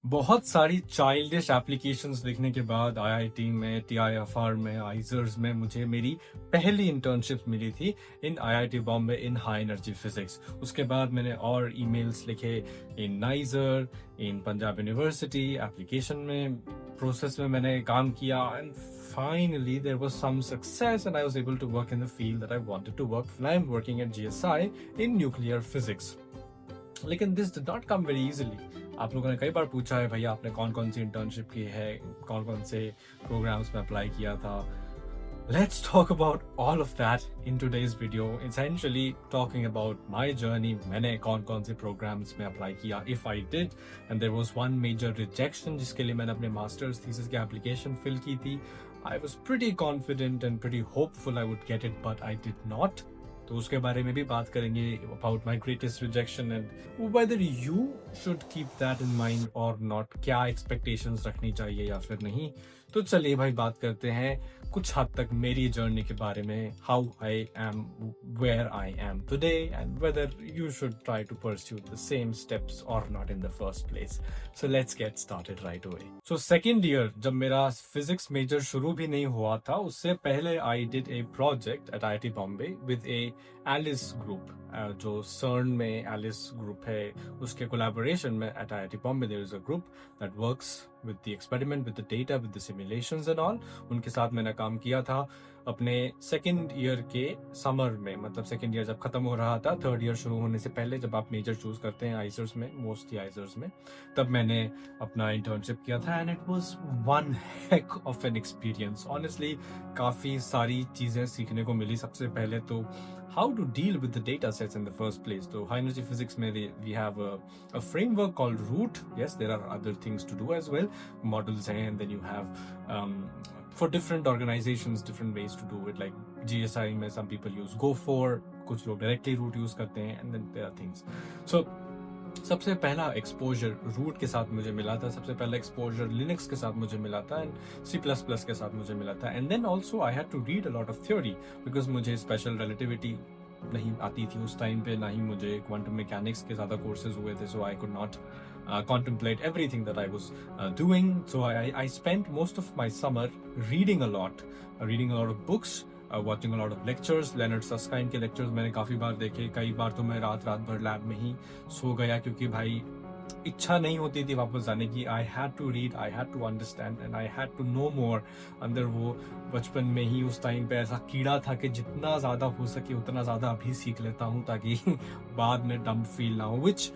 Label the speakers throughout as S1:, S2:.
S1: बहुत सारी childish applications लिखने के बाद आईआईटी में, टीआईएफआर में, आइजर्स में मुझे मेरी पहली इंटर्नशिप मिली थी इन आईआईटी बॉम्बे इन हाई एनर्जी फिजिक्स। उसके बाद मैंने और ईमेल्स लिखे इन नाइजर, इन पंजाब यूनिवर्सिटी, एप्लीकेशन में प्रोसेस में मैंने काम किया and finally there was some success and I was able to work in the field that I wanted to work when I'm working at GSI in nuclear physics. लेकिन this did not come very easily. आप लोगों ने कई बार पूछा है भैया आपने कौन कौन सी इंटर्नशिप की है, कौन कौन से प्रोग्राम्स में अप्लाई किया था। Let's talk about all of that in today's video. Essentially talking about my journey, मैंने कौन कौन से programs में apply किया, if I did, and there was one major rejection जिसके लिए मैंने अपने master's thesis की application fill की थी। I was pretty confident and pretty hopeful I would get it, but I did not. तो उसके बारे में भी बात करेंगे about my greatest rejection and whether you should keep that in mind or not, क्या expectations रखनी चाहिए या फिर नहीं। तो चलिए भाई बात करते हैं कुछ हद तक मेरी जर्नी के बारे में, how I am where I am today and whether you should try to pursue the same steps or not in the first place. So let's get started right away. So second year जब मेरा physics major शुरू भी नहीं हुआ था, उससे पहले I did a project at IIT Bombay with a Alice group, जो CERN में Alice group है, उसके collaboration में at IIT Bombay there is a group that works with the experiment, with the data, with the simulations and all. उनके साथ मैंने काम किया था अपने सेकेंड ईयर के समर में, मतलब सेकेंड ईयर जब खत्म हो रहा था, थर्ड ईयर शुरू होने से पहले जब आप मेजर चूज करते हैं आइजर्स में, मोस्टली आइजर्स में, तब मैंने अपना इंटर्नशिप किया था and it was one Keck of an experience. Honestly काफ़ी सारी चीज़ें सीखने को मिली। सबसे पहले तो how to deal with the data sets in the first place. So high energy physics में we have a framework called root. Yes, there are other things to do as well, models हैं, and then you have for different organizations different ways to do it. Like GSI में some people use Go4, कुछ लोग directly root use करते हैं, and then there are things. So सबसे पहला exposure root के साथ मुझे मिला था, सबसे पहला एक्सपोजर लिनक्स के साथ मुझे मिला था एंड C++ के साथ मुझे मिला था। And then also I had to read a lot of theory because मुझे स्पेशल रिलेटिविटी नहीं आती थी उस टाइम पे, ना ही मुझे क्वांटम मैकेनिक्स के ज़्यादा कोर्सेज हुए थे, so I could not contemplate everything that I was doing. So I spent most of my summer reading a lot of books, watching a lot of lectures. Leonard Susskind के lectures मैंने काफ़ी बार देखे, कई बार तो मैं रात भर लैब में ही सो गया क्योंकि भाई इच्छा नहीं होती थी वापस जाने की। I had to read, I had to understand and I had to know more. अंदर वो बचपन में ही उस टाइम पे ऐसा कीड़ा था कि जितना ज़्यादा हो सके उतना ज़्यादा अभी सीख लेता हूँ ताकि बाद में डम्प फील ना हो, विच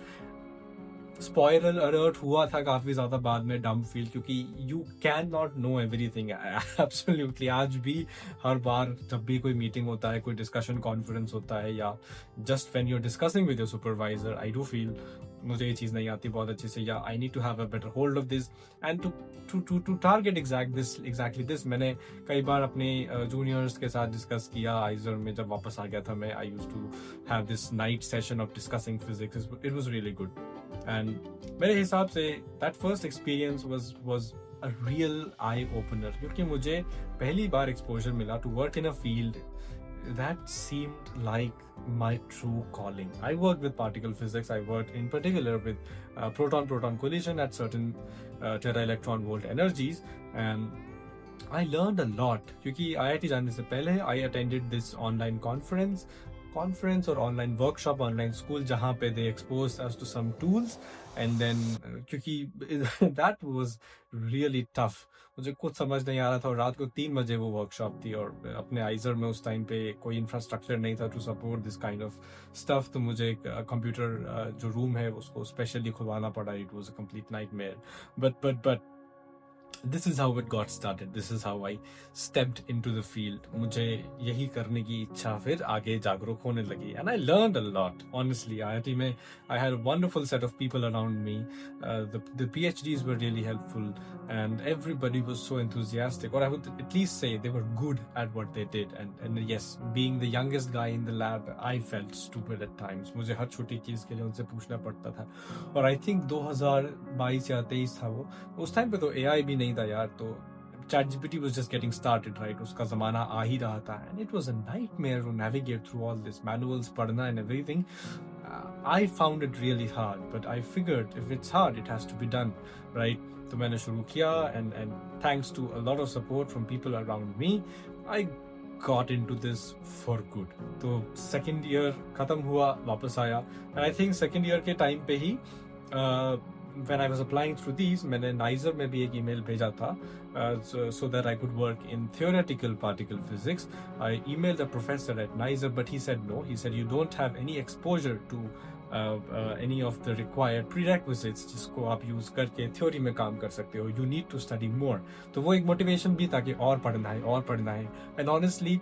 S1: स्पॉइलर अलर्ट हुआ था काफी ज्यादा बाद में डम्प फील, क्योंकि you can not know everything absolutely. आज भी हर बार जब भी कोई मीटिंग होता है, कोई डिस्कशन कॉन्फ्रेंस होता है, या just when you are discussing with your supervisor, I do feel मुझे ये चीज़ नहीं आती बहुत अच्छे से, या I need to have a better hold of this and to target exactly this. मैंने कई बार अपने जूनियर्स के साथ डिस्कस किया। आइजर में जब वापस आ गया था मैं, I used to have this night session of discussing physics. It was really good and मेरे हिसाब से that first experience was a real eye opener, क्योंकि मुझे पहली बार एक्सपोजर मिला to work in a field that seemed like my true calling. I worked with particle physics. I worked in particular with proton-proton collision at certain tera-electron volt energies, and I learned a lot. क्योंकि IIT जाने से पहले I attended this online conference और online workshop, online school, जहाँ पे they exposed us to some tools, and then क्योंकि that was really tough. मुझे कुछ समझ नहीं आ रहा था और रात को 3 बजे वो वर्कशॉप थी और अपने आइजर में उस टाइम पे कोई इंफ्रास्ट्रक्चर नहीं था to support this kind of stuff. तो मुझे एक कंप्यूटर जो रूम है उसको स्पेशली खुलवाना पड़ा। It was a complete nightmare, but this is how it got started. This is how I stepped into the field. मुझे यही करने की इच्छा फिर आगे जागरूक होने लगी, and I learned a lot. Honestly, IIT में I had a wonderful set of people around me. The PhDs were really helpful, and everybody was so enthusiastic. Or I would at least say they were good at what they did. And yes, being the youngest guy in the lab, I felt stupid at times. मुझे हर छोटी चीज़ के लिए उनसे पूछना पड़ता था। और I think 2022 या 23 था वो, उस टाइम पे तो AI भी नहीं था यार, तो ChatGPT was just getting started, right? उसका ज़माना आ ही रहा था, and it was a nightmare to navigate through all this manuals पढ़ना and everything. I found it really hard, but I figured if it's hard, it has to be done, right? तो मैंने शुरू किया, and thanks to a lot of support from people around me, I got into this for good. तो second year खत्म हुआ, वापस आया, and I think second year के time पे ही when I was applying through these, मैंने Nizer में भी एक email भेजा था, so that I could work in theoretical particle physics. I emailed the professor at Nizer, but he said no. He said you don't have any exposure to any of the required prerequisites जिसको आप use करके theory में काम कर सकते हो. You need to study more. तो वो एक मोटिवेशन भी था कि और पढ़ना है. And honestly,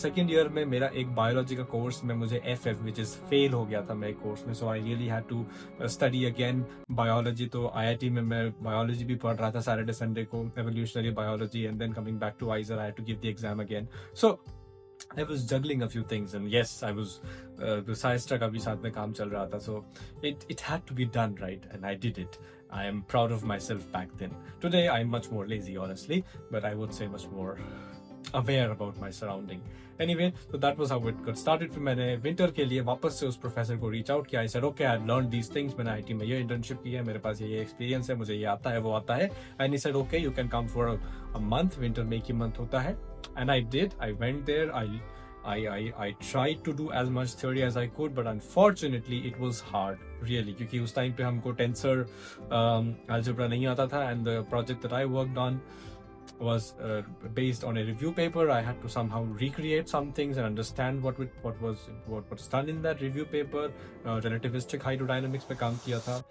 S1: second year में मेरा एक बायोलॉजी का कोर्स में मुझे FF which is fail हो गया था मेरे कोर्स में, so I really had to study again biology. तो IIT में मैं biology भी पढ़ रहा था Saturday Sunday को, evolutionary biology, and then coming back to IISER I had to give the exam again. So I was juggling a few things, and yes, I was Saistra का भी साथ में काम चल रहा था, so it had to be done, right? And I did it. I am proud of myself back then. Today I'm much more lazy, honestly, but I would say much more aware about my surrounding. Anyway, so that was how it got started. फिर मैंने winter के लिए वापस से उस professor को reach out किया. I said, okay, I've learned these things. मैंने IT में ये internship की है, मेरे पास ये experience है, मुझे ये आता है, वो आता है. And he said, okay, you can come for a month. Winter में एक ही month होता है. And I did. I went there. I tried to do as much theory as I could, but unfortunately it was hard, really, क्योंकि उस time पे हमको tensor algebra नहीं आता था, and the project that I worked on was based on a review paper. I had to somehow recreate some things and understand what was done in that review paper. Relativistic hydrodynamics पे काम किया था.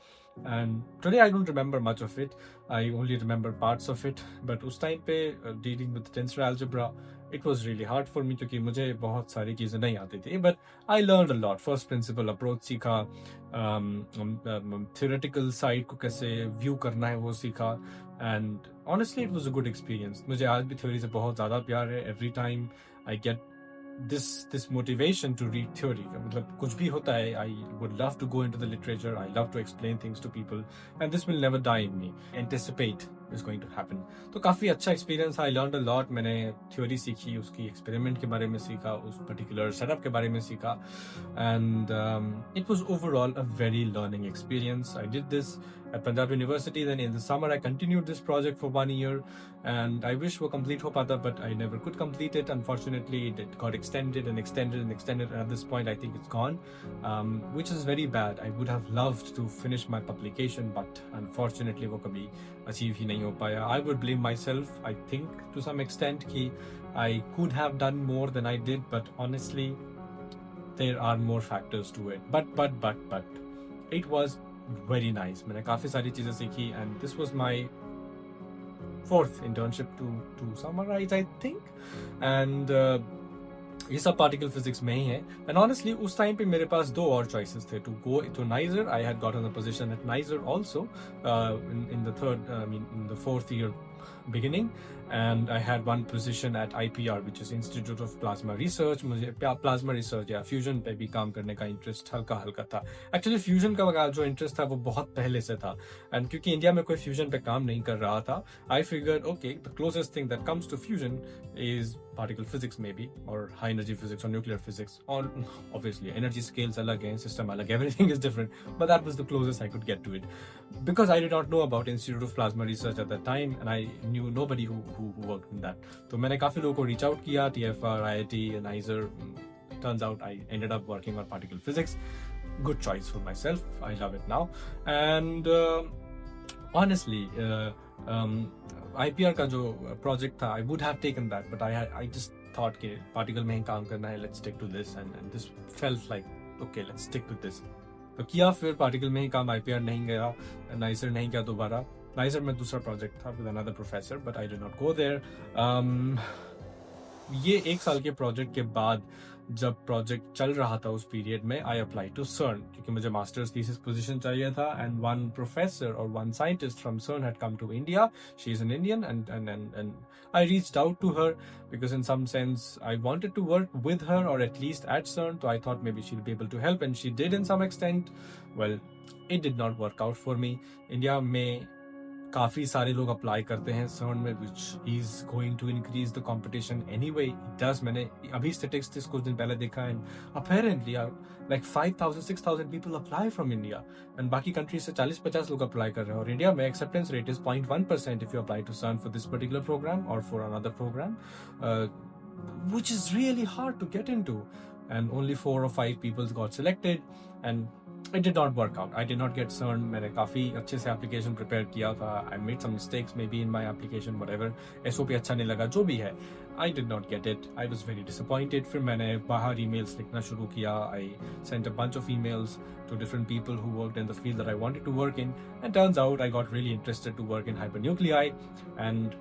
S1: And today I don't remember much of it. I only remember parts of it. But उस time पे dealing with tensor algebra, it was really hard for me क्योंकि मुझे बहुत सारी चीज़ें नहीं आती थी. But I learned a lot. First principle approach सीखा, theoretical side को कैसे view करना है वो सीखा. And honestly, it was a good experience. मुझे आज भी theory से बहुत ज़्यादा प्यार है. Every time I get this motivation to read theory, मतलब कुछ भी होता है, I would love to go into the literature. I love to explain things to people, and this will never die in me. Anticipate is going to happen. तो काफी अच्छा experience. I learned a lot. मैंने theory सीखी, उसकी experiment के बारे में सीखा, उस particular setup के बारे में सीखा, and it was overall a very learning experience. I did this at Punjab University. Then in the summer I continued this project for 1 year, and I wish वो complete हो पाता, but I never could complete it. Unfortunately, it got extended and extended and extended, and at this point I think it's gone, which is very bad. I would have loved to finish my publication, but unfortunately वो कभी achieve ही नहीं हो पाया. I would blame myself, I think, to some extent कि I could have done more than I did, but honestly there are more factors to it. But it was very nice. मैंने काफी सारी चीजें सीखी, and this was my fourth internship to summarize, I think. And ये सब particle physics में ही है. And honestly उस टाइम पे मेरे पास दो और चॉइसेस थे, to go to Niger. I had gotten a position at Niger also in the third, in the fourth year beginning, and I had one position at IPR, which is Institute of Plasma Research. मुझे plasma research या fusion पे भी काम करने का interest हल्का था. Actually fusion का जो इंटरेस्ट था वो बहुत पहले से था, एंड क्योंकि इंडिया में कोई फ्यूजन पे काम नहीं कर रहा था, I figured okay the closest thing that comes to fusion is particle physics maybe, or high energy physics or nuclear physics. Or obviously energy scales alag hain, system alag, everything is different, but that was the closest I could get to it, because I did not know about Institute of Plasma Research at that time, and I knew nobody who worked in that. So मैंने काफी लोगों को reach out किया, TFR, IIT, and IISER. Turns out I ended up working on particle physics. Good choice for myself. I love it now. And honestly, IPR का जो project था, I would have taken that, but I just thought कि particle में ही काम करना है, let's stick to this, and this felt like okay, let's stick with this. तो किया, फिर पार्टिकल में ही काम. IPR नहीं गया, नाइसर नहीं गया दोबारा. नाइसर में दूसरा प्रोजेक्ट था with another professor, but I did not go there. ये एक साल के प्रोजेक्ट के बाद जब प्रोजेक्ट चल रहा था उस पीरियड में, आई अप्लाई टू CERN क्योंकि मुझे मास्टर्स थीसिस पोजीशन चाहिए था, एंड वन प्रोफेसर और one scientist from CERN had come to India. She is an Indian, and I reached out to her because in some sense I wanted to work with her, or at least at CERN, so I thought maybe she'll be able to help, and she did in some extent. Well, it did not work out for me. India में काफ़ी सारे लोग apply करते हैं CERN में, which is going to increase the competition anyway. It does. मैंने अभी statistics कुछ दिन पहले देखा है, apparently like 5,000-6,000 people apply from India, and बाकी कंट्रीज से 40-50 लोग अप्लाई कर रहे हैं, और इंडिया में acceptance rate is 0.1% if you apply to CERN for this particular program और for another program, which is really hard to get into, and only 4 or 5 people got selected, and it did not work out. I did not get CERN. मैंने काफ़ी अच्छे से application prepare किया था. I made some mistakes maybe in my application, whatever. SOP अच्छा नहीं लगा, जो भी है. I did not get it. I was very disappointed. फिर मैंने बाहर emails लिखना शुरू किया. I sent a bunch of emails to different people who worked in the field that I wanted to work in, and turns out I got really interested to work in hypernuclei, and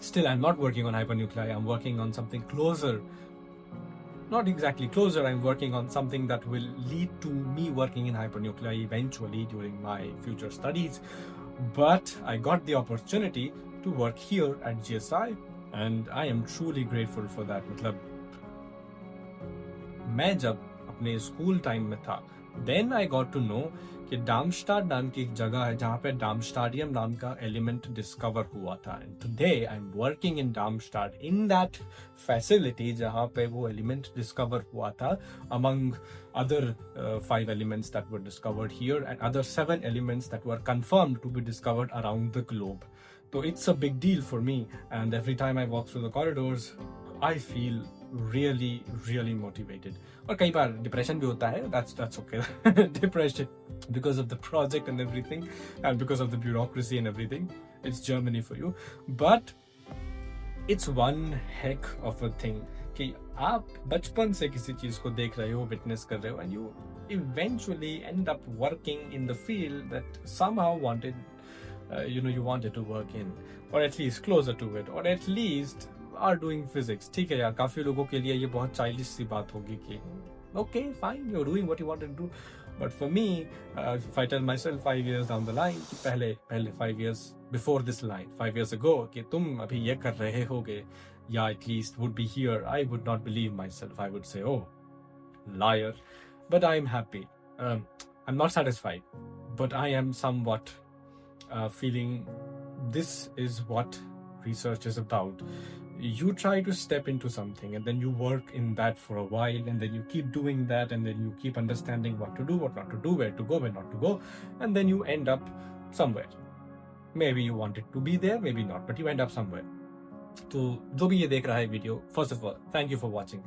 S1: still I'm not working on hypernuclei. I'm working on something closer. Not exactly closer, I'm working on something that will lead to me working in hypernuclei eventually during my future studies. But I got the opportunity to work here at GSI, and I am truly grateful for that. मतलब मैं जब अपने school time में था, then I got to know कि डार्मस्टाड नाम की एक जगह है जहाँ पे डार्मस्टाडियम नाम का एलिमेंट डिस्कवर हुआ था, and today I am working in Darmstadt in that facility जहाँ पे वो एलिमेंट डिस्कवर हुआ था, among other 5 elements that were discovered here and other 7 elements that were confirmed to be discovered around the globe. So it's a big deal for me, and every time I walk through the corridors, I feel really motivated. और कई बार depression भी होता है, that's okay. Depression because of the project and everything, and because of the bureaucracy and everything. It's Germany for you, but it's one heck of a thing कि आप बचपन से किसी चीज को देख रहे हो, विटनेस कर रहे हो, and you eventually end up working in the field that somehow you wanted to work in, or at least closer to it, or at least are doing physics. ठीक है यार, काफी लोगों के लिए ये बहुत चाइल्डिश सी बात होगी कि okay, fine, you're doing what you wanted to do. But for me, if I tell myself 5 years down the line, कि पहले 5 years before this line, 5 years ago, कि तुम अभी ये कर रहे होगे, या at least would be here, I would not believe myself. I would say, oh, liar. But I am happy. I'm not satisfied, but I am somewhat feeling this is what research is about. You try to step into something, and then you work in that for a while, and then you keep doing that, and then you keep understanding what to do, what not to do, where to go, where not to go, and then you end up somewhere. Maybe you wanted to be there, maybe not, but you end up somewhere. तो जो भी ये देख रहा है video, first of all thank you for watching.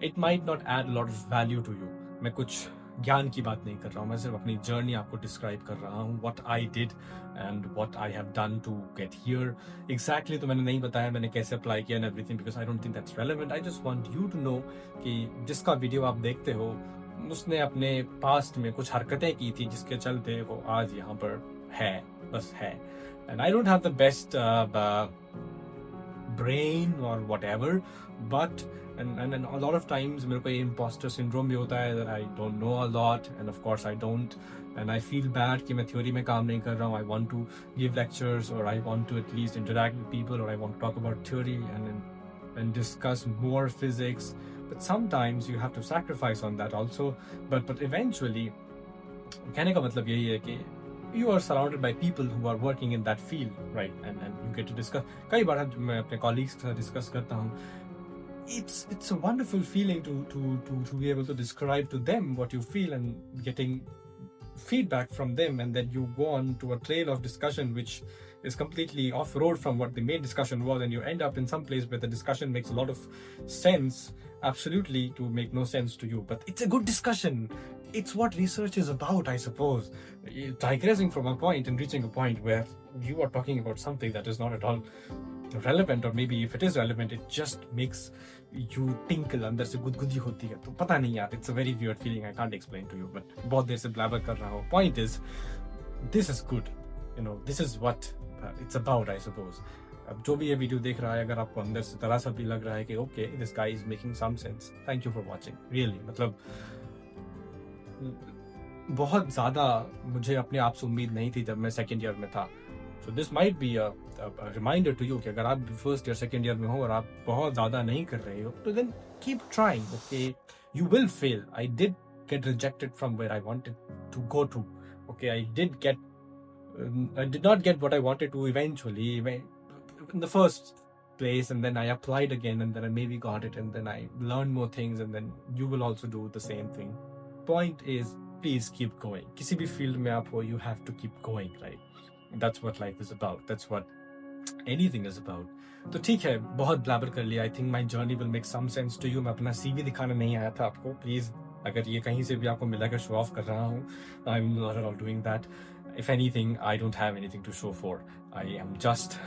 S1: It might not add lot of value to you. मैं कुछ ज्ञान की बात नहीं कर रहा हूँ, मैं सिर्फ अपनी जर्नी आपको डिस्क्राइब कर रहा हूँ, what I did and what I have done to get here. Exactly तो मैंने नहीं बताया मैंने कैसे अप्लाई किया and everything, because I don't think that's relevant. I just want you to know कि जिसका वीडियो आप देखते हो उसने अपने पास्ट में कुछ हरकतें की थी जिसके चलते वो आज यहाँ पर है, बस है. And I don't have the best brain or whatever, but and a lot of times मेरे को imposter syndrome भी होता है, that I don't know a lot, and of course I don't, and I feel bad कि मैं theory में काम नहीं कर रहा हूँ. I want to give lectures, or I want to at least interact with people, or I want to talk about theory and discuss more physics, but sometimes you have to sacrifice on that also. But eventually कहने का मतलब यही है कि you are surrounded by people who are working in that field, right? And you get to discuss. कई बार मैं अपने colleagues के साथ discuss करता हूँ. It's a wonderful feeling to be able to describe to them what you feel and getting feedback from them, and then you go on to a trail of discussion which is completely off road from what the main discussion was, and you end up in some place where the discussion makes a lot of sense, absolutely to make no sense to you, but it's a good discussion. It's what research is about, I suppose. Digressing from a point and reaching a point where you are talking about something that is not at all relevant, or maybe if it is relevant, it just makes you tinkle. अंदर से गुदगुदी होती है, तो पता नहीं यार, it's a very weird feeling. I can't explain to you, but बहुत देर से blabber कर रहा हूँ. Point is, this is good. This is what it's about, I suppose. अब जो भी ये वीडियो देख रहा है, अगर आपको अंदर से तरह सा भी लग रहा है कि okay, this guy is making some sense, thank you for watching. Really, मतलब बहुत ज़्यादा मुझे अपने आप से उम्मीद नहीं थी जब मैं सेकेंड ईयर में था. So this might be a reminder to you कि अगर आप फर्स्ट ईयर सेकेंड ईयर में हो और आप बहुत ज़्यादा नहीं कर रहे हो, तो then keep trying. Okay, you will fail. I did get rejected from where I wanted to go to. Okay, I did get I did not get what I wanted to eventually in the first place, and then I applied again, and then I maybe got it, and then I learned more things, and then you will also do the same thing. Point is, please keep going. किसी भी field में आप हो, you have to keep going, right? That's what life is about. That's what anything is about. तो ठीक है, बहुत blabber कर लिया. I think my journey will make some sense to you. मैं अपना CV दिखाने नहीं आया था आपको. Please, अगर ये कहीं से भी आपको मिला कि show off कर रहा हूँ, I'm not at all doing that. If anything, I don't have anything to show for. I am just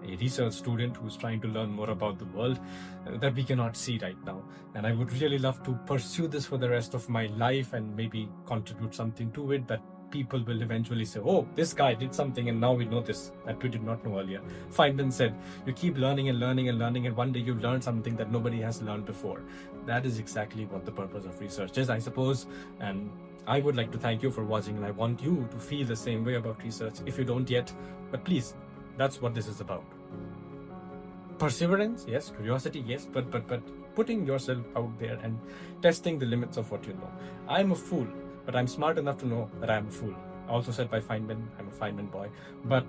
S1: a research student who's trying to learn more about the world that we cannot see right now. And I would really love to pursue this for the rest of my life and maybe contribute something to it that people will eventually say, oh, this guy did something and now we know this that we did not know earlier. Feynman said, you keep learning and learning and learning, and one day you learn something that nobody has learned before. That is exactly what the purpose of research is, I suppose. And I would like to thank you for watching, and I want you to feel the same way about research if you don't yet. But please, that's what this is about. Perseverance, yes. Curiosity, yes. But putting yourself out there and testing the limits of what you know. I'm a fool, but I'm smart enough to know that I'm a fool. Also said by Feynman, I'm a Feynman boy. But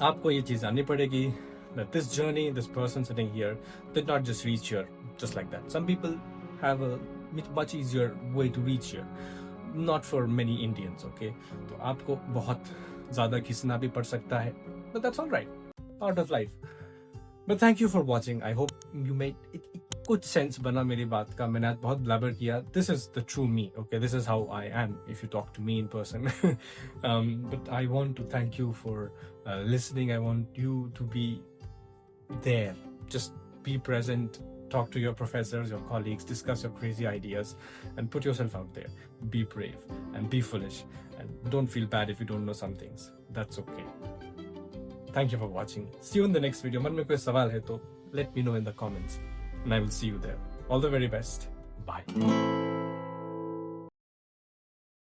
S1: आपको ये चीज़ जाननी पड़ेगी that this journey, this person sitting here, did not just reach here just like that. Some people have a much easier way to reach here. Not for many Indians, okay? तो आपको बहुत ज़्यादा खींचना भी पड़ सकता है, but that's all right. Part of life. But thank you for watching. I hope you made it कुछ sense बना मेरी बात का. मैंने आज बहुत blabber किया. This is the true me, okay? This is how I am if you talk to me in person. But I want to thank you for listening. I want you to be there. Just be present. Talk to your professors, your colleagues, discuss your crazy ideas, and put yourself out there. Be brave and be foolish, and don't feel bad if you don't know some things. That's okay. Thank you for watching. See you in the next video. मन में कोई सवाल है तो let me know in the comments, and I will see you there. All the very best. Bye.